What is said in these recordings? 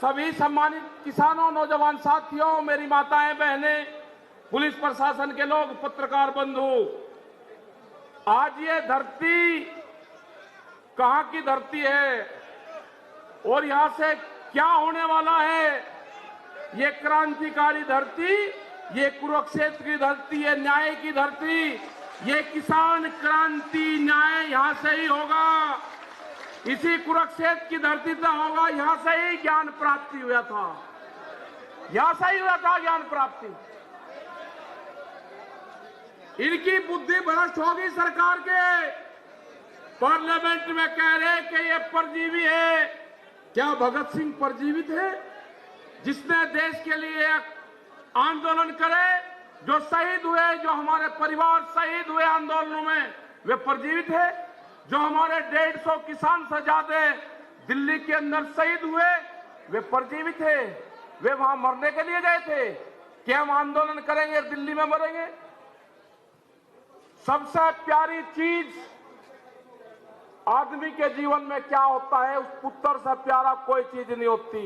सभी सम्मानित किसानों, नौजवान साथियों, मेरी माताएं, बहनें, पुलिस प्रशासन के लोग, पत्रकार बंधु, आज ये धरती कहां की धरती है और यहां से क्या होने वाला है? ये क्रांतिकारी धरती, ये कुरुक्षेत्र की धरती, ये न्याय की धरती, ये किसान क्रांति न्याय यहां से ही होगा। इसी कुरुक्षेत्र की धरती से होगा। यहां से ही ज्ञान प्राप्ति हुआ था, यहां से ही हुआ था ज्ञान प्राप्ति। इनकी बुद्धि भ्रष्ट होगी सरकार के। पार्लियामेंट में कह रहे कि ये परजीवी है। क्या भगत सिंह परजीवी थे, जिसने देश के लिए आंदोलन करे, जो शहीद हुए, जो हमारे परिवार शहीद हुए आंदोलनों में, वे परजीवी थे? जो हमारे 150 किसान से ज्यादा दिल्ली के अंदर शहीद हुए, वे परजीवी थे? वे वहां मरने के लिए गए थे कि हम आंदोलन करेंगे, दिल्ली में मरेंगे? सबसे प्यारी चीज आदमी के जीवन में क्या होता है, उस पुत्र से प्यारा कोई चीज नहीं होती,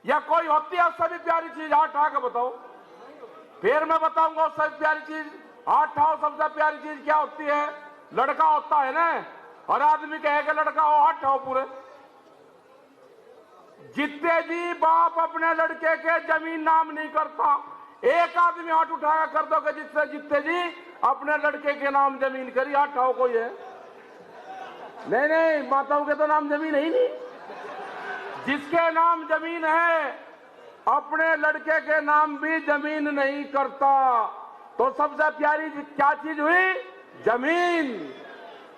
या कोई होती है उससे भी प्यारी चीज? हाथ उठा के बताओ, फिर मैं बताऊंगा उससे प्यारी चीज। हाथ उठाओ, सबसे प्यारी चीज क्या होती है? लड़का होता है ना। हर आदमी कहेगा लड़का हो, हाथ उठाओ पूरे। जितने जी बाप अपने लड़के के जमीन नाम नहीं करता, एक आदमी हाथ उठाया कर दो कि जिससे जितने जी अपने लड़के के नाम जमीन करी। हाथ उठाओ, कोई है? नहीं, माताओं के तो नाम जमीन है ही नहीं। जिसके नाम जमीन है, अपने लड़के के नाम भी जमीन नहीं करता। तो सबसे प्यारी क्या चीज हुई? जमीन।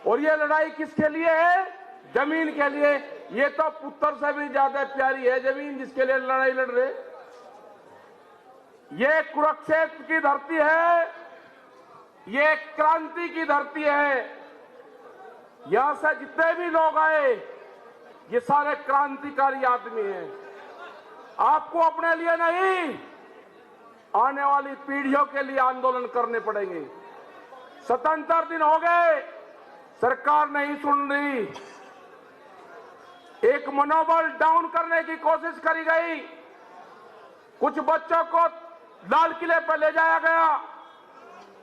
और ये लड़ाई किसके लिए है? जमीन के लिए। ये तो पुत्र से भी ज्यादा प्यारी है जमीन, जिसके लिए लड़ाई लड़ रहे। ये कुरुक्षेत्र की धरती है, ये क्रांति की धरती है। यहां से जितने भी लोग आए, ये सारे क्रांतिकारी आदमी हैं। आपको अपने लिए नहीं, आने वाली पीढ़ियों के लिए आंदोलन करने पड़ेंगे। 77 दिन हो गए, सरकार नहीं सुन रही। एक मनोबल डाउन करने की कोशिश करी गई। कुछ बच्चों को लाल किले पर ले जाया गया।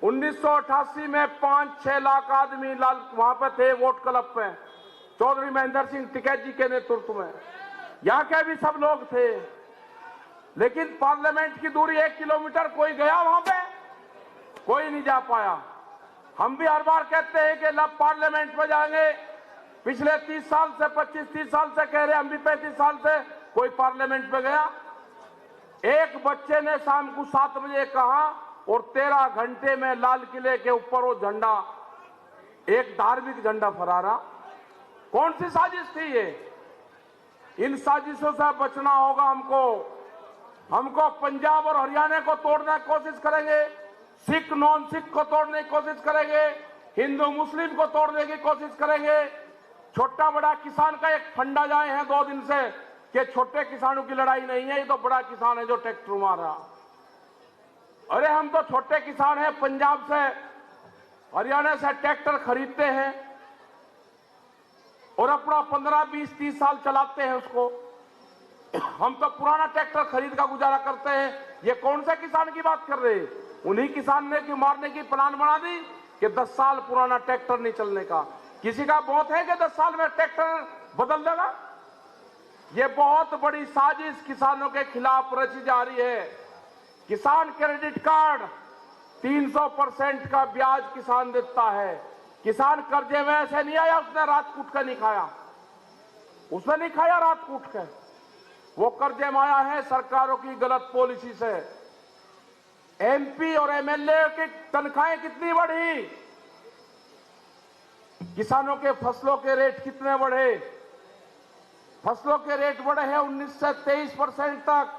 1988 में 5-6 लाख आदमी वहां पे थे, वोट क्लब पे, चौधरी महेंद्र सिंह टिकैत जी के नेतृत्व में। यहाँ के भी सब लोग थे, लेकिन पार्लियामेंट की दूरी 1 किलोमीटर, कोई गया वहां पे? कोई नहीं जा पाया। हम भी हर बार कहते हैं कि लब पार्लियामेंट में जाएंगे। पिछले 30 साल से, 25-30 साल से कह रहे, हम भी 35 साल से, कोई पार्लियामेंट में गया? एक बच्चे ने शाम को 7 बजे कहा और 13 घंटे में लाल किले के ऊपर वो झंडा, एक धार्मिक झंडा फहरा। कौन सी साजिश थी ये? इन साजिशों से बचना होगा हमको पंजाब और हरियाणा को तोड़ने की कोशिश करेंगे, सिख नॉन सिख को तोड़ने की कोशिश करेंगे, हिंदू मुस्लिम को तोड़ने की कोशिश करेंगे। छोटा बड़ा किसान का एक फंडा जाए हैं 2 दिन से कि छोटे किसानों की लड़ाई नहीं है, ये तो बड़ा किसान है जो ट्रैक्टर मारा। अरे हम तो छोटे किसान हैं, पंजाब से हरियाणा से ट्रैक्टर खरीदते हैं और अपना 15, 20, 30 साल चलाते हैं उसको। हम तो पुराना ट्रैक्टर खरीद का गुजारा करते हैं। ये कौन से किसान की बात कर रहे हैं? उन्हीं किसान ने की मारने की प्लान बना दी कि 10 साल पुराना ट्रैक्टर नहीं चलने का। किसी का बहुत है कि 10 साल में ट्रैक्टर बदल देगा? ये बहुत बड़ी साजिश किसानों के खिलाफ रची जा रही है। किसान क्रेडिट कार्ड 300% का ब्याज किसान देता है। किसान कर्जे में ऐसे नहीं आया उसने रात कूट कर नहीं खाया, उसने नहीं खाया रात कूट कर, वो कर्जे में आया है सरकारों की गलत पॉलिसी से। एमपी और एमएलए की तनख्वाहें कितनी बढ़ी, किसानों के फसलों के रेट कितने बढ़े? फसलों के रेट बढ़े हैं 19 से 23% तक,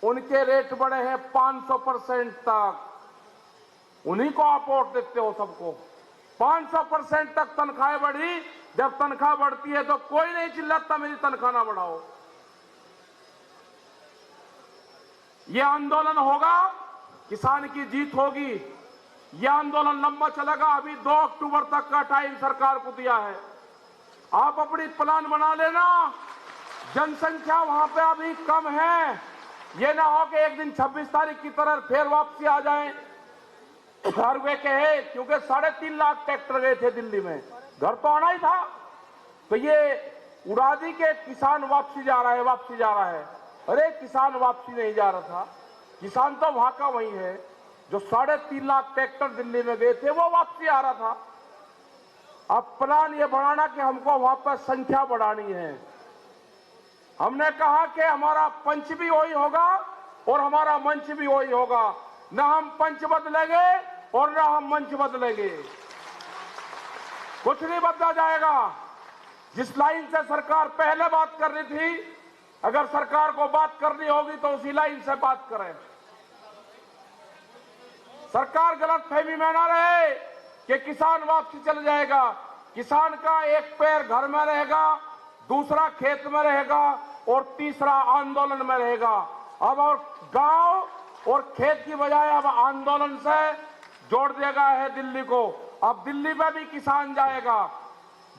उनके रेट बढ़े हैं 500% तक। उन्हीं को आप वोट देते हो सबको। 500% तक तनख्वाहें बढ़ी। जब तनख्वाह बढ़ती है तो कोई नहीं चिल्लाता मेरी तनख्वाह ना बढ़ाओ। यह आंदोलन होगा, किसान की जीत होगी। यह आंदोलन लंबा चलेगा। अभी 2 अक्टूबर तक का टाइम सरकार को दिया है। आप अपनी प्लान बना लेना। जनसंख्या वहां पे अभी कम है। ये ना हो कि एक दिन 26 तारीख की तरह फिर वापसी आ जाए। हर वे कहे, क्योंकि 3.5 लाख ट्रैक्टर गए थे दिल्ली में, घर तो आना ही था। तो ये उड़ा दी के किसान वापसी जा रहा है, वापसी जा रहा है। अरे किसान वापसी नहीं जा रहा था, किसान तो वहां का वही है। जो 3.5 लाख ट्रैक्टर दिल्ली में गए थे वो वापसी आ रहा था। अब प्लान ये बढ़ाना कि हमको वहां पर संख्या बढ़ानी है। हमने कहा कि हमारा पंच भी वही होगा और हमारा मंच भी वही होगा। न हम पंच बदलेंगे और न हम मंच बदलेंगे, कुछ नहीं बदला जाएगा। जिस लाइन से सरकार पहले बात कर रही थी, अगर सरकार को बात करनी होगी तो उसी लाइन से बात करें। सरकार गलतफहमी में ना रहे कि किसान वापसी चल जाएगा। किसान का एक पैर घर में रहेगा, दूसरा खेत में रहेगा और तीसरा आंदोलन में रहेगा। अब और गांव और खेत की बजाय अब आंदोलन से जोड़ दिया गया है दिल्ली को। अब दिल्ली में भी किसान जाएगा,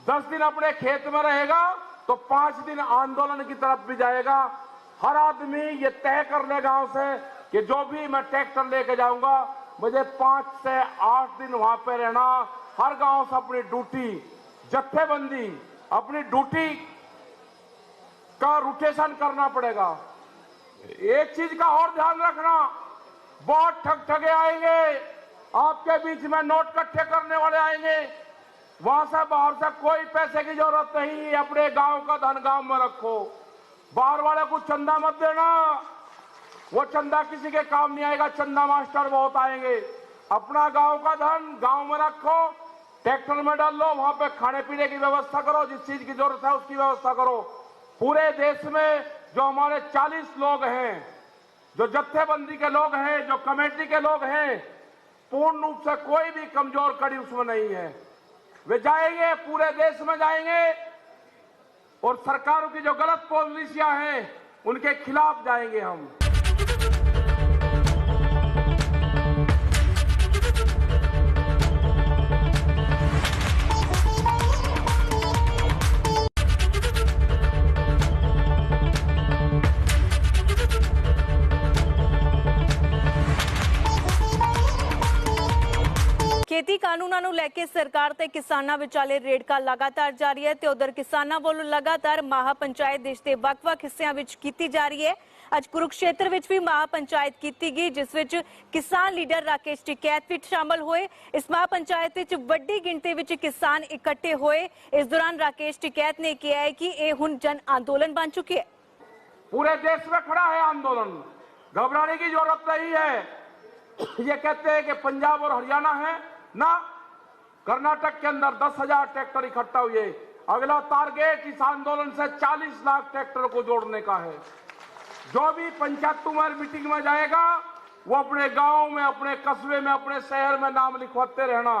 10 दिन अपने खेत में रहेगा तो 5 दिन आंदोलन की तरफ भी जाएगा। हर आदमी ये तय कर ले गांव से कि जो भी मैं ट्रैक्टर लेके जाऊंगा, मुझे 5 से 8 दिन वहां पे रहना। हर गांव से अपनी ड्यूटी, जत्थेबंदी, अपनी ड्यूटी का रोटेशन करना पड़ेगा। एक चीज का और ध्यान रखना, बहुत ठगे आएंगे आपके बीच में, नोट इकट्ठे करने वाले आएंगे। वहां से बाहर से कोई पैसे की जरूरत नहीं, अपने गांव का धन गांव में रखो। बाहर वाले को चंदा मत देना, वो चंदा किसी के काम नहीं आएगा। चंदा मास्टर बहुत आएंगे। अपना गांव का धन गांव में रखो, ट्रैक्टर में डाल लो, वहां पे खाने पीने की व्यवस्था करो, जिस चीज की जरूरत है उसकी व्यवस्था करो। पूरे देश में जो हमारे 40 लोग हैं, जो जत्थेबंदी के लोग हैं, जो कमेटी के लोग हैं, पूर्ण रूप से कोई भी कमजोर कड़ी उसमें नहीं है। वे जाएंगे, पूरे देश में जाएंगे और सरकारों की जो गलत पॉलिसियां हैं उनके खिलाफ जाएंगे हम। ਖੇਤੀ ਕਾਨੂੰਨਾਂ ਨੂੰ ਲੈ ਕੇ ਸਰਕਾਰ ਤੇ ਕਿਸਾਨਾਂ ਵਿਚਾਲੇ ਰੇੜਕਾ ਲਗਾਤਾਰ ਜਾਰੀ ਹੈ ਤੇ ਉਧਰ ਕਿਸਾਨਾਂ ਵੱਲੋਂ ਲਗਾਤਾਰ ਮਹਾ ਪੰਚਾਇਤ ਦੇਸ਼ ਦੇ ਵੱਖ-ਵੱਖ ਹਿੱਸਿਆਂ ਵਿੱਚ ਕੀਤੀ ਜਾ ਰਹੀ ਹੈ। ਅੱਜ ਕੁਰੂਕਸ਼ੇਤਰ ਵਿੱਚ ਵੀ ਮਹਾ ਪੰਚਾਇਤ ਕੀਤੀ ਗਈ, ਜਿਸ ਵਿੱਚ ਕਿਸਾਨ ਲੀਡਰ ਰਾਕੇਸ਼ ਟਿਕੈਤ ਵੀ ਸ਼ਾਮਲ ਹੋਏ। ਇਸ ਮਹਾ ਪੰਚਾਇਤ ਵਿੱਚ ਵੱਡੀ ਗਿਣਤੀ ਵਿੱਚ ਕਿਸਾਨ ਇਕੱਠੇ ਹੋਏ। ਇਸ ਦੌਰਾਨ ਰਾਕੇਸ਼ ਟਿਕੈਤ ਨੇ ਕਿਹਾ ਹੈ ਕਿ ਇਹ ਹੁਣ ਜਨ ਅੰਦੋलन बन चुकी है। पूरे देश में खड़ा है आंदोलन, घबराने की जरूरत नहीं है। ये कहते हैं कि पंजाब और हरियाणा है ना, कर्नाटक के अंदर 10,000 ट्रैक्टर इकट्ठा हुए। अगला टारगेट इस आंदोलन से 40 लाख ट्रैक्टर को जोड़ने का है। जो भी पंचायत मीटिंग में जाएगा वो अपने गांव में, अपने कस्बे में, अपने शहर में नाम लिखवाते रहना।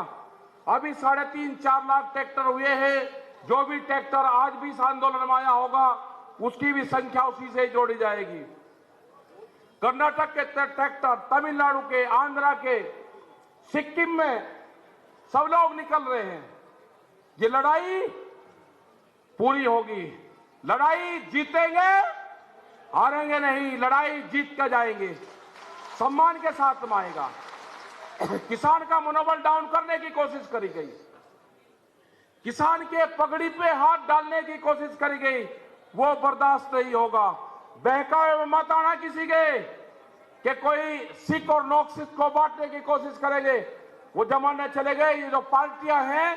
अभी 3.5-4 लाख ट्रैक्टर हुए हैं। जो भी ट्रैक्टर आज भी इस आंदोलन में आया होगा उसकी भी संख्या उसी से जोड़ी जाएगी। कर्नाटक के ट्रैक्टर, तमिलनाडु के, आंध्रा के, सिक्किम में सब लोग निकल रहे हैं। ये लड़ाई पूरी होगी। लड़ाई जीतेंगे, हारेंगे नहीं, लड़ाई जीत कर जाएंगे, सम्मान के साथ में आएगा। किसान का मनोबल डाउन करने की कोशिश करी गई, किसान के पगड़ी पे हाथ डालने की कोशिश करी गई, वो बर्दाश्त नहीं होगा। बहकावे में मत आना किसी के कि कोई सिख और नॉन सिख को बांटने की कोशिश करेंगे। वो जमाने चले गए। ये जो पार्टियां हैं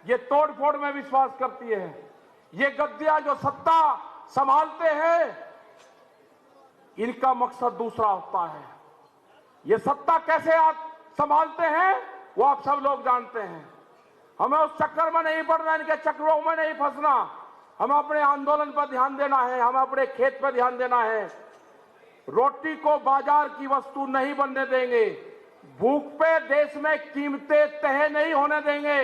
ये तोड़ फोड़ में विश्वास करती है। ये गद्दियां जो सत्ता संभालते हैं इनका मकसद दूसरा होता है। ये सत्ता कैसे आप संभालते हैं वो आप सब लोग जानते हैं। हमें उस चक्कर में नहीं पड़ना, इनके चक्रों में नहीं फंसना। हमें अपने आंदोलन पर ध्यान देना है, हमें अपने खेत पर ध्यान देना है। रोटी को बाजार की वस्तु नहीं बनने देंगे। भूख पे देश में कीमतें तय नहीं होने देंगे।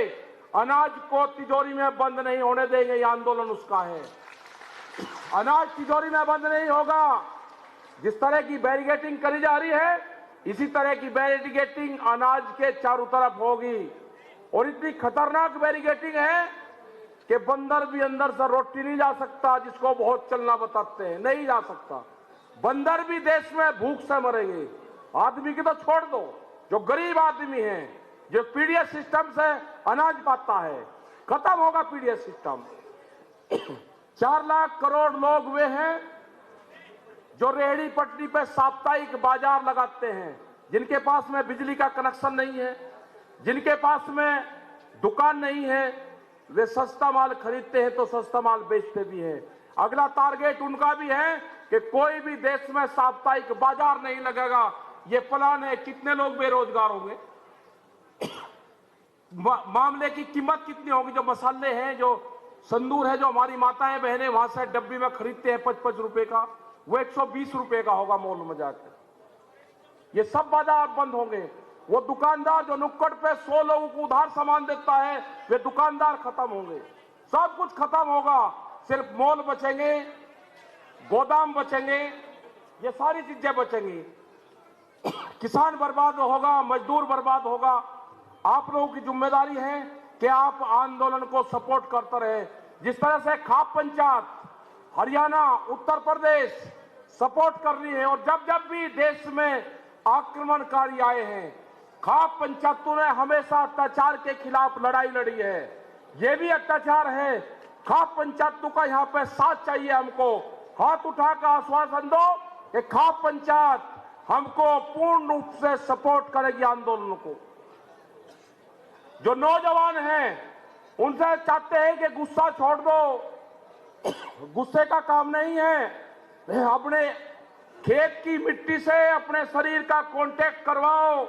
अनाज को तिजोरी में बंद नहीं होने देंगे। ये आंदोलन उसका है। अनाज तिजोरी में बंद नहीं होगा। जिस तरह की बैरिकेडिंग करी जा रही है इसी तरह की बैरिकेडिंग अनाज के चारों तरफ होगी। और इतनी खतरनाक बैरिकेडिंग है कि बंदर भी अंदर से रोटी नहीं ला सकता, जिसको बहुत चलना बताते हैं, नहीं जा सकता। बंदर भी देश में भूख से मरेंगे। आदमी की तो छोड़ दो, जो गरीब आदमी है, जो पीडीएस सिस्टम से अनाज पाता है, खत्म होगा पीडीएस सिस्टम। 4 लाख करोड़ लोग वे हैं जो रेहड़ी पटरी पे साप्ताहिक बाजार लगाते हैं, जिनके पास में बिजली का कनेक्शन नहीं है, जिनके पास में दुकान नहीं है, वे सस्ता माल खरीदते हैं तो सस्ता माल बेचते भी हैं। अगला टारगेट उनका भी है कि कोई भी देश में साप्ताहिक बाजार नहीं लगेगा। ये प्लान है। कितने लोग बेरोजगार होंगे? मामले की कीमत कितनी होगी? जो मसाले हैं, जो संदूर है, जो हमारी माताएं बहनें वहां से डब्बी में खरीदते हैं 55 रुपए का, वो 120 रुपए का होगा मॉल में जाकर। ये सब बाजार बंद होंगे। वो दुकानदार जो नुक्कड़ पे 100 लोगों को उधार सामान देता है, वे दुकानदार खत्म होंगे। सब कुछ खत्म होगा। सिर्फ मॉल बचेंगे, गोदाम बचेंगे, ये सारी चीजें बचेंगी। किसान बर्बाद होगा, मजदूर बर्बाद होगा। आप लोगों की जिम्मेदारी है कि आप आंदोलन को सपोर्ट करते रहे। जिस तरह से खाप पंचायत हरियाणा, उत्तर प्रदेश सपोर्ट कर रही है, और जब जब भी देश में आक्रमणकारी आए हैं, खाप पंचायतों ने हमेशा अत्याचार के खिलाफ लड़ाई लड़ी है। ये भी अत्याचार है। खाप पंचायतों का यहाँ पे साथ चाहिए। हमको हाथ उठाकर आश्वासन दो कि खाप पंचायत हमको पूर्ण रूप से सपोर्ट करेगी आंदोलन को। जो नौजवान हैं उनसे चाहते हैं कि गुस्सा छोड़ दो। गुस्से का काम नहीं है। अपने खेत की मिट्टी से अपने शरीर का कांटेक्ट करवाओ।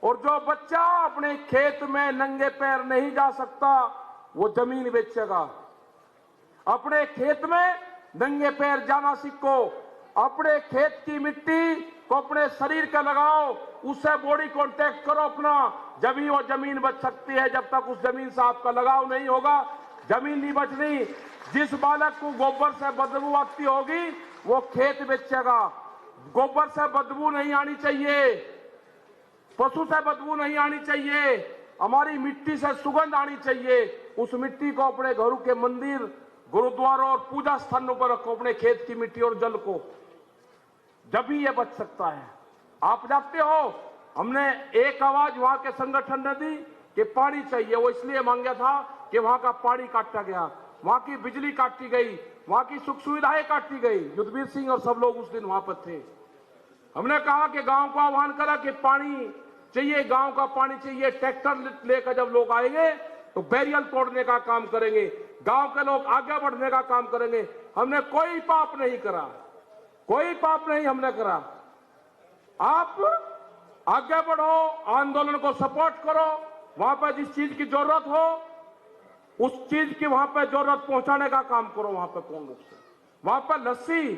और जो बच्चा अपने खेत में नंगे पैर नहीं जा सकता, वो जमीन बेचेगा। अपने खेत में नंगे पैर जाना सीखो। अपने खेत की मिट्टी को अपने शरीर का लगाओ, उससे बॉडी कांटेक्ट करो अपना, जब ही वो जमीन बच सकती है। जब तक उस जमीन से आपका लगाव नहीं होगा, जमीन नहीं बचनी। जिस बालक को गोबर से बदबू आती होगी, वो खेत बेचेगा। गोबर से बदबू नहीं आनी चाहिए, पशु से बदबू नहीं आनी चाहिए, हमारी मिट्टी से सुगंध आनी चाहिए। उस मिट्टी को अपने घरों के मंदिर, गुरुद्वारों और पूजा स्थानों पर रखो, अपने खेत की मिट्टी और जल को, जब भी ये बच सकता है। आप जानते हो, हमने एक आवाज वहां के संगठन ने दी कि पानी चाहिए। वो इसलिए मांगा था कि वहां का पानी काटा गया, वहां की बिजली काटी गई, वहां की सुख सुविधाएं काटी गई। युद्धवीर सिंह और सब लोग उस दिन वहां पर थे। हमने कहा कि गांव को आह्वान करा कि पानी चाहिए, गांव का पानी चाहिए। ट्रैक्टर लेकर जब लोग आएंगे तो बैरियर तोड़ने का काम करेंगे, गांव के लोग आगे बढ़ने का काम करेंगे। हमने कोई पाप नहीं करा, कोई पाप नहीं हमने करा। आप आगे बढ़ो, आंदोलन को सपोर्ट करो। वहां पर जिस चीज की जरूरत हो, उस चीज की वहां पर जरूरत पहुंचाने का काम करो। वहां पर पूर्ण रूप से, वहां पर लस्सी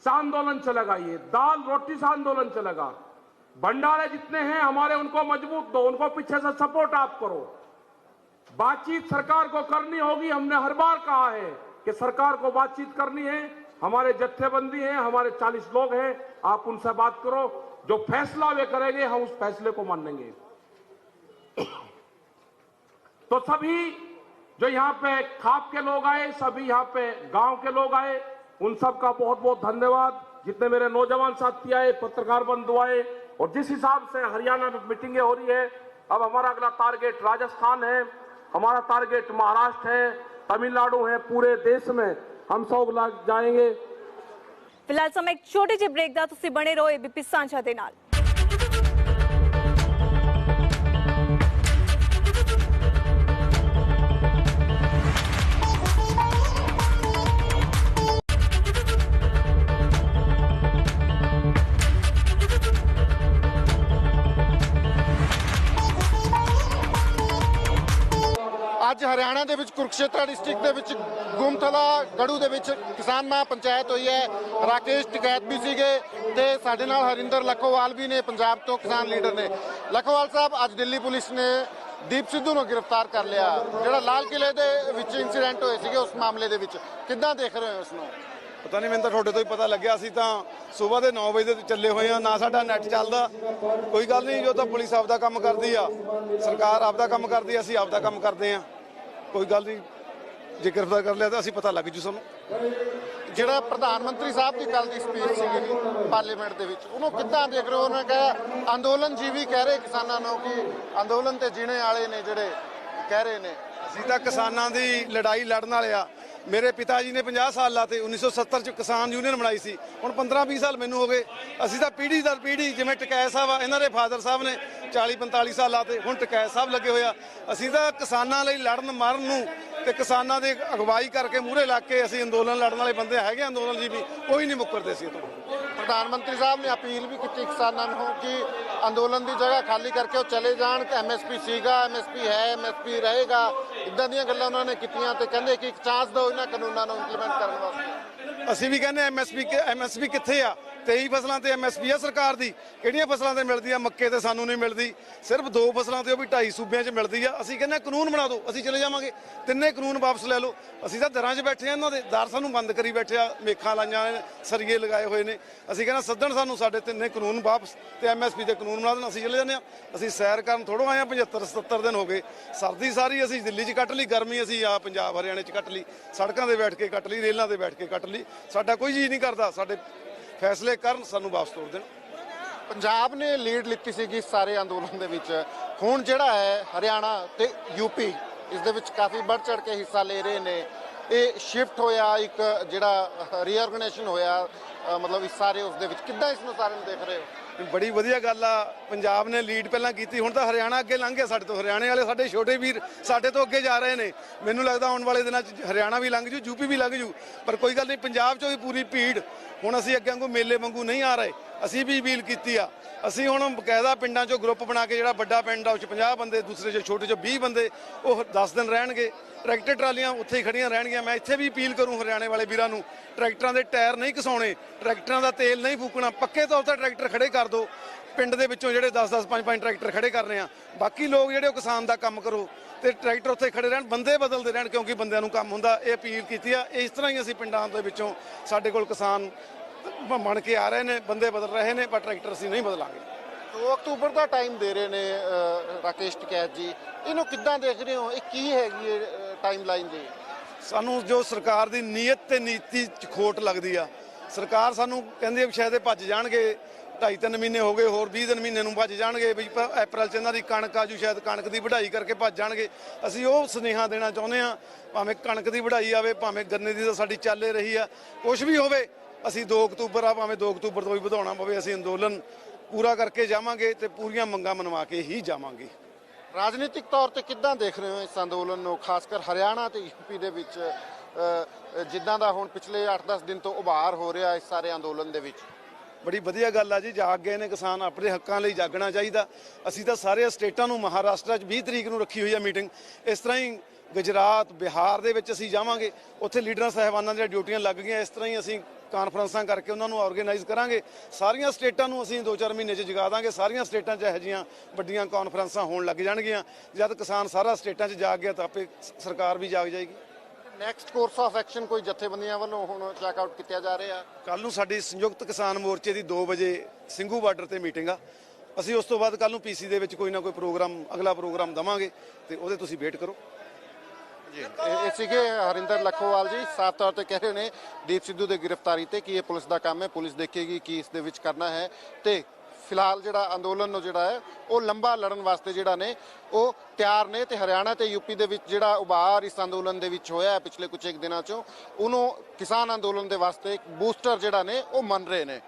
से आंदोलन चलेगा, ये दाल रोटी से आंदोलन चलेगा। भंडारे जितने हैं हमारे, उनको मजबूत दो, उनको पीछे से सपोर्ट आप करो। बातचीत सरकार को करनी होगी। हमने हर बार कहा है कि सरकार को बातचीत करनी है। हमारे जत्थेबंदी हैं, हमारे 40 लोग हैं, आप उनसे बात करो। जो फैसला वे करेंगे, हम उस फैसले को मानेंगे। तो सभी जो यहाँ पे खाप के लोग आए, सभी यहाँ पे गांव के लोग आए, उन सब का बहुत बहुत धन्यवाद। जितने मेरे नौजवान साथी आए, पत्रकार बंधु आए, और जिस हिसाब से हरियाणा में मीटिंगें हो रही है, अब हमारा अगला टारगेट राजस्थान है, हमारा टारगेट महाराष्ट्र है, तमिलनाडु है। पूरे देश में हम सब लोग जाएंगे। फिलहाल समय एक छोटे ਜਿਹੇ ब्रेक ਦਾ, ਤੁਸੀਂ ਬਣੇ ਰਹੋ एबीपी ਸਾਂਝਾ ਦੇ ਨਾਲ। ਅੱਜ ਹਰਿਆਣਾ ਦੇ ਵਿੱਚ ਕੁਰੂਕਸ਼ੇਤਰ ਡਿਸਟ੍ਰਿਕਟ ਦੇ ਵਿੱਚ ਗੁਮਥਲਾ ਗੜੂ ਦੇ ਵਿੱਚ ਕਿਸਾਨ ਮਹਾ ਪੰਚਾਇਤ ਹੋਈ ਹੈ। ਰਾਕੇਸ਼ ਟਿਕੈਤ ਵੀ ਸੀਗੇ ਤੇ ਸਾਡੇ ਨਾਲ ਹਰਿੰਦਰ ਲਖੋਵਾਲ ਵੀ ਨੇ, ਪੰਜਾਬ ਤੋਂ ਕਿਸਾਨ ਲੀਡਰ ਨੇ। ਲਖੋਵਾਲ ਸਾਹਿਬ, ਅੱਜ ਦਿੱਲੀ ਪੁਲਿਸ ਨੇ ਦੀਪ ਸਿੱਧੂ ਨੂੰ ਗ੍ਰਿਫਤਾਰ ਕਰ ਲਿਆ, ਜਿਹੜਾ ਲਾਲ ਕਿਲੇ ਦੇ ਵਿੱਚ ਇਨਸੀਡੈਂਟ ਹੋਏ ਸੀਗੇ ਉਸ ਮਾਮਲੇ ਦੇ ਵਿੱਚ, ਕਿੱਦਾਂ ਦੇਖ ਰਹੇ ਹੋ ਉਸ ਨੂੰ? ਪਤਾ ਨਹੀਂ, ਮੈਨੂੰ ਤਾਂ ਤੁਹਾਡੇ ਤੋਂ ਹੀ ਪਤਾ ਲੱਗਿਆ। ਅਸੀਂ ਤਾਂ ਸਵੇਰ ਦੇ 9 ਵਜੇ ਦੇ ਚੱਲੇ ਹੋਏ ਆ, ਨਾ ਸਾਡਾ ਨੈਟ ਚੱਲਦਾ। ਕੋਈ ਗੱਲ ਨਹੀਂ, ਜੋ ਤਾਂ ਪੁਲਿਸ ਆਪਦਾ ਕੰਮ ਕਰਦੀ ਆ, ਸਰਕਾਰ ਆਪਦਾ ਕੰਮ ਕਰਦੀ ਆ, ਅਸੀਂ ਆਪਦਾ ਕੰਮ ਕਰਦੇ ਆ। ਕੋਈ ਗੱਲ ਨਹੀਂ, ਜੇ ਗ੍ਰਿਫਤਾਰ ਕਰ ਲਿਆ ਤਾਂ ਅਸੀਂ ਪਤਾ ਲੱਗ ਜੂ ਸਾਨੂੰ। ਜਿਹੜਾ ਪ੍ਰਧਾਨ ਮੰਤਰੀ ਸਾਹਿਬ ਦੀ ਕੱਲ ਦੀ ਸਪੀਚ ਸੀਗੀ ਜੀ ਪਾਰਲੀਮੈਂਟ ਦੇ ਵਿੱਚ, ਉਹਨੂੰ ਕਿੱਦਾਂ ਦੇਖ ਰਹੇ ਹੋ? ਉਹਨਾਂ ਕਿਹਾ ਅੰਦੋਲਨ ਜੀਵੀ ਕਹਿ ਰਹੇ ਕਿਸਾਨਾਂ ਨੂੰ ਕਿ ਅੰਦੋਲਨ ਤੇ ਜੀਣੇ ਵਾਲੇ ਨੇ ਜਿਹੜੇ ਕਹਿ ਰਹੇ ਨੇ। ਅਸੀਂ ਤਾਂ ਕਿਸਾਨਾਂ ਦੀ ਲੜਾਈ ਲੜਨ ਵਾਲੇ ਆ। ਮੇਰੇ ਪਿਤਾ ਜੀ ਨੇ 50 ਸਾਲ ਲਾਤੇ, 1970 ਚ ਕਿਸਾਨ ਯੂਨੀਅਨ ਬਣਾਈ ਸੀ, ਹੁਣ 15-20 ਸਾਲ ਮੈਨੂੰ ਹੋ ਗਏ। ਅਸੀਂ ਤਾਂ ਪੀੜ੍ਹੀ ਦਰ ਪੀੜ੍ਹੀ, ਜਿਵੇਂ ਟਕੈਤ ਸਾਹਿਬ ਆ, ਇਹਨਾਂ ਦੇ ਫਾਦਰ ਸਾਹਿਬ ਨੇ 40-45 ਸਾਲ ਲਾਤੇ, ਹੁਣ ਟਕੈਤ ਸਾਹਿਬ ਲੱਗੇ ਹੋਇਆ। ਅਸੀਂ ਤਾਂ ਕਿਸਾਨਾਂ ਲਈ ਲੜਨ ਮਰਨ ਨੂੰ ਤੇ ਕਿਸਾਨਾਂ ਦੇ ਅਗਵਾਈ ਕਰਕੇ ਮੂਹਰੇ ਲੱਗ ਕੇ ਅਸੀਂ ਅੰਦੋਲਨ ਲੜਨ ਵਾਲੇ ਬੰਦੇ ਹੈਗੇ। ਅੰਦੋਲਨ ਜੀਵੀ ਕੋਈ ਨਹੀਂ ਮੁੱਕਰਦੇ ਸੀ। ਪ੍ਰਧਾਨ ਮੰਤਰੀ ਸਾਹਿਬ ਨੇ ਅਪੀਲ ਵੀ ਕੀਤੀ ਕਿਸਾਨਾਂ ਨੂੰ ਕਿ ਅੰਦੋਲਨ ਦੀ ਜਗ੍ਹਾ ਖਾਲੀ ਕਰਕੇ ਉਹ ਚਲੇ ਜਾਣ, ਤੇ ਐਮਐਸਪੀ ਸੀਗਾ, ਐਮਐਸਪੀ ਹੈ, ਐਮਐਸਪੀ ਰਹੇਗਾ, ਇਦਾਂ ਦੀਆਂ ਗੱਲਾਂ ਉਹਨਾਂ ਨੇ ਕੀਤੀਆਂ ਤੇ ਕਹਿੰਦੇ ਕਿ ਇੱਕ ਚਾਂਸ ਦਿਓ ਇਹਨਾਂ ਕਾਨੂੰਨਾਂ ਨੂੰ ਇੰਪਲੀਮੈਂਟ ਕਰਨ ਵਾਸਤੇ। ਅਸੀਂ ਵੀ ਕਹਿੰਦੇ ਐਮਐਸਪੀ ਕਿੱਥੇ ਆ? 23 ਫਸਲਾਂ ਤੇ ਐਮਐਸਪੀ ਆ ਸਰਕਾਰ ਦੀ। ਕਿਹੜੀਆਂ ਫਸਲਾਂ ਤੇ ਮਿਲਦੀ ਆ? ਮੱਕੇ ਤੇ ਸਾਨੂੰ ਨਹੀਂ ਮਿਲਦੀ, ਸਿਰਫ 2 ਫਸਲਾਂ ਤੇ, ਉਹ ਵੀ 2.5 ਸੂਬਿਆਂ 'ਚ ਮਿਲਦੀ ਆ। ਅਸੀਂ ਕਹਿੰਦੇ ਕਾਨੂੰਨ ਬਣਾ ਦਿਓ, ਅਸੀਂ ਚਲੇ ਜਾਵਾਂਗੇ। ਤਿੰਨੇ ਕਾਨੂੰਨ ਵਾਪਸ ਲੈ ਲਓ। ਅਸੀਂ ਤਾਂ ਦਰਾਂ 'ਚ ਬੈਠੇ ਆ, ਇਹਨਾਂ ਦੇ ਦਰ ਸਾਨੂੰ ਬੰਦ ਕਰੀ ਬੈਠੇ ਆ, ਮੇਖਾਂ ਲਾਈਆਂ ਨੇ, ਸਰੀਏ ਲਗਾਏ ਹੋਏ ਨੇ। ਅਸੀਂ ਕਹਿੰਦੇ ਸੱਦਣ ਸਾਨੂੰ ਸਾਡੇ ਤਿੰਨੇ ਕਾਨੂੰਨ ਵਾਪਸ ਤੇ ਐਮਐਸਪੀ ਦੇ ਕਾਨੂੰਨ ਬਣਾ ਦੇਣ, ਅਸੀਂ ਚਲੇ ਜਾਂਦੇ ਆ। ਅਸੀਂ ਸੈਰ ਕਰਨ ਥੋੜ੍ਹੋ ਆਏ ਆ, 75-77 ਦਿਨ ਹੋ ਗਏ। ਸਰਦੀ ਸਾਰੀ ਅਸੀਂ ਦਿੱਲੀ 'ਚ ਕੱਟ ਲਈ, ਗਰਮੀ ਅਸੀਂ ਆ ਪੰਜਾਬ ਹਰਿਆਣੇ 'ਚ ਕੱਟ ਲਈ, ਸੜਕਾਂ ਤੇ ਬੈਠ ਕੇ ਕੱਟ ਲਈ, ਰੇਲਾਂ ਤੇ ਬੈਠ ਕੇ ਕੱਟ ਲਈ। ਸਾਡਾ ਕੋਈ ਜੀਅ ਨਹੀਂ ਕਰਦਾ ਸਾਡੇ ਫੈਸਲੇ ਕਰਨ, ਸਾਨੂੰ ਵਾਪਸ ਤੋੜ ਦੇਣ। ਪੰਜਾਬ ਨੇ ਲੀਡ ਲਿੱਤੀ ਸੀਗੀ ਸਾਰੇ ਅੰਦੋਲਨ ਦੇ ਵਿੱਚ, ਹੁਣ ਜਿਹੜਾ ਹੈ ਹਰਿਆਣਾ ਤੇ ਯੂਪੀ ਇਸ ਦੇ ਵਿੱਚ ਕਾਫੀ ਵੱਧ ਚੜ ਕੇ ਹਿੱਸਾ ਲੈ ਰਹੇ ਨੇ। ਇਹ ਸ਼ਿਫਟ ਹੋਇਆ, ਇੱਕ ਜਿਹੜਾ ਰੀਆਰਗਨਾਈਜੇਸ਼ਨ ਹੋਇਆ, ਮਤਲਬ ਇਸ ਸਾਰੇ ਉਸ ਦੇ ਵਿੱਚ ਕਿੱਦਾਂ ਇਸ ਨੂੰ ਸਾਰੇ ਨੂੰ ਦੇਖ ਰਹੇ ਹੋ? ਬੜੀ ਵਧੀਆ ਗੱਲ ਆ। ਪੰਜਾਬ ਨੇ ਲੀਡ ਪਹਿਲਾਂ ਕੀਤੀ, ਹੁਣ ਤਾਂ ਹਰਿਆਣਾ ਅੱਗੇ ਲੰਘ ਗਿਆ ਸਾਡੇ ਤੋਂ। ਹਰਿਆਣੇ ਵਾਲੇ ਸਾਡੇ ਛੋਟੇ ਵੀਰ ਸਾਡੇ ਤੋਂ ਅੱਗੇ ਜਾ ਰਹੇ ਨੇ। ਮੈਨੂੰ ਲੱਗਦਾ ਆਉਣ ਵਾਲੇ ਦਿਨਾਂ 'ਚ ਹਰਿਆਣਾ ਵੀ ਲੰਘ ਜੂ, ਯੂਪੀ ਵੀ ਲੰਘ ਜੂ। ਪਰ ਕੋਈ ਗੱਲ ਨਹੀਂ, ਪੰਜਾਬ 'ਚੋਂ ਵੀ ਪੂਰੀ ਭੀੜ। ਹੁਣ ਅਸੀਂ ਅੱਗੇ ਵਾਂਗੂ ਮੇਲੇ ਵਾਂਗੂ ਨਹੀਂ ਆ ਰਹੇ। ਅਸੀਂ ਵੀ ਅਪੀਲ ਕੀਤੀ ਆ। ਅਸੀਂ ਹੁਣ ਬਕਾਇਦਾ ਪਿੰਡਾਂ 'ਚੋਂ ਗਰੁੱਪ ਬਣਾ ਕੇ, ਜਿਹੜਾ ਵੱਡਾ ਪਿੰਡ ਆ ਉਹ 'ਚ 50 ਬੰਦੇ, ਦੂਸਰੇ 'ਚ ਛੋਟੇ 'ਚ 20 ਬੰਦੇ, ਉਹ 10 ਦਿਨ ਰਹਿਣਗੇ। ਟਰੈਕਟਰ ਟਰਾਲੀਆਂ ਉੱਥੇ ਹੀ ਖੜੀਆਂ ਰਹਿਣਗੀਆਂ। ਮੈਂ ਇੱਥੇ ਵੀ ਅਪੀਲ ਕਰੂੰ ਹਰਿਆਣੇ ਵਾਲੇ ਵੀਰਾਂ ਨੂੰ, ਟਰੈਕਟਰਾਂ ਦੇ ਟਾਇਰ ਨਹੀਂ ਘਸਾਉਣੇ, ਟਰੈਕਟਰਾਂ ਦਾ ਤੇਲ ਨਹੀਂ ਫੂਕਣਾ, ਪੱਕੇ ਤੌਰ ਤੇ ਟਰੈਕਟਰ ਖੜੇ ਕਰ ਦਿਓ। ਪਿੰਡ ਦੇ ਵਿੱਚੋਂ ਜਿਹੜੇ 10-10, 5-5 ਟਰੈਕਟਰ ਖੜੇ ਕਰ ਰਹੇ ਆ। ਬਾਕੀ ਲੋਕ ਜਿਹੜੇ ਉਹ ਕਿਸਾਨ ਦਾ ਕੰਮ ਕਰੋ ਤੇ ਟਰੈਕਟਰ ਉੱਥੇ ਖੜੇ ਰਹਿਣ, ਬੰਦੇ ਬਦਲਦੇ ਰਹਿਣ, ਕਿਉਂਕਿ ਬੰਦਿਆਂ ਨੂੰ ਕੰਮ ਹੁੰਦਾ। ਇਹ ਅਪੀਲ ਕੀਤੀ ਆ। ਇਸ ਤਰ੍ਹਾਂ ਹੀ ਅਸੀਂ ਪਿੰਡਾਂ ਦੇ ਵਿੱਚੋਂ ਸਾਡੇ ਕੋਲ ਕਿਸਾਨ ਬਣ ਕੇ ਆ ਰਹੇ ਨੇ, ਬੰਦੇ ਬਦਲ ਰਹੇ ਨੇ, ਪਰ ਟਰੈਕਟਰ ਅਸੀਂ ਨਹੀਂ ਬਦਲਾਂਗੇ। 2 ਅਕਤੂਬਰ ਦਾ ਟਾਈਮ ਦੇ ਰਹੇ ਨੇ ਰਾਕੇਸ਼ ਟਿਕੈਤ ਜੀ, ਇਹਨੂੰ ਕਿੱਦਾਂ ਦੇਖ ਰਹੇ ਹੋ? ਇਹ ਕੀ ਹੈਗੀ ਹੈ ਟਾਈਮ ਲਾਈਨ ਜੀ? ਸਾਨੂੰ ਜੋ ਸਰਕਾਰ ਦੀ ਨੀਅਤ ਤੇ ਨੀਤੀ 'ਚ ਖੋਟ ਲੱਗਦੀ ਆ। ਸਰਕਾਰ ਸਾਨੂੰ ਕਹਿੰਦੀ ਆ ਸ਼ਾਇਦ ਇਹ ਭੱਜ ਜਾਣਗੇ, 2.5-3 ਮਹੀਨੇ ਹੋ ਗਏ, ਹੋਰ 20 ਦਿਨ ਮਹੀਨੇ ਨੂੰ ਭੱਜ ਜਾਣਗੇ ਵੀ ਅਪ੍ਰੈਲ 'ਚ ਇਹਨਾਂ ਦੀ ਕਣਕ ਆਜੂ, ਸ਼ਾਇਦ ਕਣਕ ਦੀ ਵਢਾਈ ਕਰਕੇ ਭੱਜ ਜਾਣਗੇ। ਅਸੀਂ ਉਹ ਸੁਨੇਹਾ ਦੇਣਾ ਚਾਹੁੰਦੇ ਆ, ਭਾਵੇਂ ਕਣਕ ਦੀ ਵਢਾਈ ਆਵੇ, ਭਾਵੇਂ ਗੰਨੇ ਦੀ ਤਾਂ ਸਾਡੀ ਚੱਲ ਰਹੀ ਆ, ਕੁਛ ਵੀ ਹੋਵੇ, ਅਸੀਂ 2 ਅਕਤੂਬਰ ਆ, ਭਾਵੇਂ 2 ਅਕਤੂਬਰ ਤੋਂ ਵੀ ਵਧਾਉਣਾ ਪਵੇ, ਅਸੀਂ ਅੰਦੋਲਨ ਪੂਰਾ ਕਰਕੇ ਜਾਵਾਂਗੇ ਤੇ ਪੂਰੀਆਂ ਮੰਗਾਂ ਮਨਵਾ ਕੇ ਹੀ ਜਾਵਾਂਗੇ। ਰਾਜਨੀਤਿਕ ਤੌਰ ਤੇ ਕਿੱਦਾਂ ਦੇਖ ਰਹੇ ਹੋ ਇਸ ਅੰਦੋਲਨ ਨੂੰ, ਖਾਸ ਕਰ ਹਰਿਆਣਾ ਤੇ ਯੂਪੀ ਦੇ ਵਿੱਚ, ਜਿੱਦਾਂ ਦਾ ਹੁਣ ਪਿਛਲੇ 8-10 ਦਿਨ ਤੋਂ ਉਭਾਰ ਹੋ ਰਿਹਾ ਇਸ ਸਾਰੇ ਅੰਦੋਲਨ ਦੇ ਵਿੱਚ? ਬੜੀ ਵਧੀਆ ਗੱਲ ਆ ਜੀ, ਜਾਗ ਗਏ ਨੇ ਕਿਸਾਨ। ਆਪਣੇ ਹੱਕਾਂ ਲਈ ਜਾਗਣਾ ਚਾਹੀਦਾ। ਅਸੀਂ ਤਾਂ ਸਾਰੇ ਸਟੇਟਾਂ ਨੂੰ, ਮਹਾਰਾਸ਼ਟਰ 'ਚ 20 ਤਰੀਕ ਨੂੰ ਰੱਖੀ ਹੋਈ ਆ ਮੀਟਿੰਗ, ਇਸ ਤਰ੍ਹਾਂ ਹੀ ਗੁਜਰਾਤ, ਬਿਹਾਰ ਦੇ ਵਿੱਚ ਅਸੀਂ ਜਾਵਾਂਗੇ। ਉੱਥੇ ਲੀਡਰਾਂ ਸਾਹਿਬਾਨਾਂ ਦੀਆਂ ਡਿਊਟੀਆਂ ਲੱਗ ਗਈਆਂ। ਇਸ ਤਰ੍ਹਾਂ ਹੀ ਅਸੀਂ ਕਾਨਫਰੰਸਾਂ ਕਰਕੇ ਉਹਨਾਂ ਨੂੰ ਆਰਗੇਨਾਈਜ਼ ਕਰਾਂਗੇ। ਸਾਰੀਆਂ ਸਟੇਟਾਂ ਨੂੰ ਅਸੀਂ 2-4 ਮਹੀਨੇ 'ਚ ਜਗਾ ਦਾਂਗੇ। ਸਾਰੀਆਂ ਸਟੇਟਾਂ 'ਚ ਇਹੋ ਜਿਹੀਆਂ ਵੱਡੀਆਂ ਕਾਨਫਰੰਸਾਂ ਹੋਣ ਲੱਗ ਜਾਣਗੀਆਂ। ਜਦ ਕਿਸਾਨ ਸਾਰਾ ਸਟੇਟਾਂ 'ਚ ਜਾਗ ਗਿਆ ਤਾਂ ਆਪੇ ਸਰਕਾਰ ਵੀ ਜਾਗ ਜਾਏਗੀ। ਨੈਕਸਟ ਕੋਰਸ ਆਫ ਐਕਸ਼ਨ ਕੋਈ ਜਥੇਬੰਦੀਆਂ ਵੱਲੋਂ ਹੁਣ ਚੈੱਕ ਆਊਟ ਕੀਤਾ ਜਾ ਰਿਹਾ? ਕੱਲ ਨੂੰ ਸਾਡੀ ਸੰਯੁਕਤ ਕਿਸਾਨ ਮੋਰਚੇ ਦੀ 2 ਵਜੇ ਸਿੰਘੂ ਬਾਰਡਰ ਤੇ ਮੀਟਿੰਗ ਆ। ਅਸੀਂ ਉਸ ਤੋਂ ਬਾਅਦ ਕੱਲ ਨੂੰ ਪੀਸੀ ਦੇ ਵਿੱਚ ਕੋਈ ਨਾ ਕੋਈ ਪ੍ਰੋਗਰਾਮ, ਅਗਲਾ ਪ੍ਰੋਗਰਾਮ ਦਵਾਂਗੇ ਤੇ ਉਹਦੇ ਤੁਸੀਂ ਵੇਟ ਕਰੋ। ਜੀ, ਇਹ ਸੀਗੇ ਹਰਿੰਦਰ ਲੱਖੋਵਾਲ ਜੀ। ਸਾਫ਼ ਤੌਰ ਤੇ ਕਹਿ ਰਹੇ ਨੇ ਦੀਪ ਸਿੱਧੂ ਦੇ ਗ੍ਰਿਫਤਾਰੀ ਤੇ ਕਿ ਇਹ ਪੁਲਿਸ ਦਾ ਕੰਮ ਹੈ, ਪੁਲਿਸ ਦੇਖੇਗੀ ਕੀ ਇਸ ਦੇ ਵਿੱਚ ਕਰਨਾ ਹੈ। ਤੇ ਫਿਲਹਾਲ ਜਿਹੜਾ ਅੰਦੋਲਨ ਨੂੰ ਜਿਹੜਾ ਹੈ ਉਹ ਲੰਬਾ ਲੜਨ ਵਾਸਤੇ ਜਿਹੜਾ ਨੇ ਉਹ ਤਿਆਰ ਨੇ। ਤੇ ਹਰਿਆਣਾ ਤੇ ਯੂਪੀ ਦੇ ਵਿੱਚ ਜਿਹੜਾ ਉਭਾਰ ਇਸ ਅੰਦੋਲਨ ਦੇ ਵਿੱਚ ਹੋਇਆ ਪਿਛਲੇ ਕੁਝ ਇੱਕ ਦਿਨਾਂ ਚੋਂ, ਉਹਨੂੰ ਕਿਸਾਨ ਅੰਦੋਲਨ ਦੇ ਵਾਸਤੇ ਇੱਕ ਬੂਸਟਰ ਜਿਹੜਾ ਨੇ ਉਹ ਮੰਨ ਰਹੇ ਨੇ।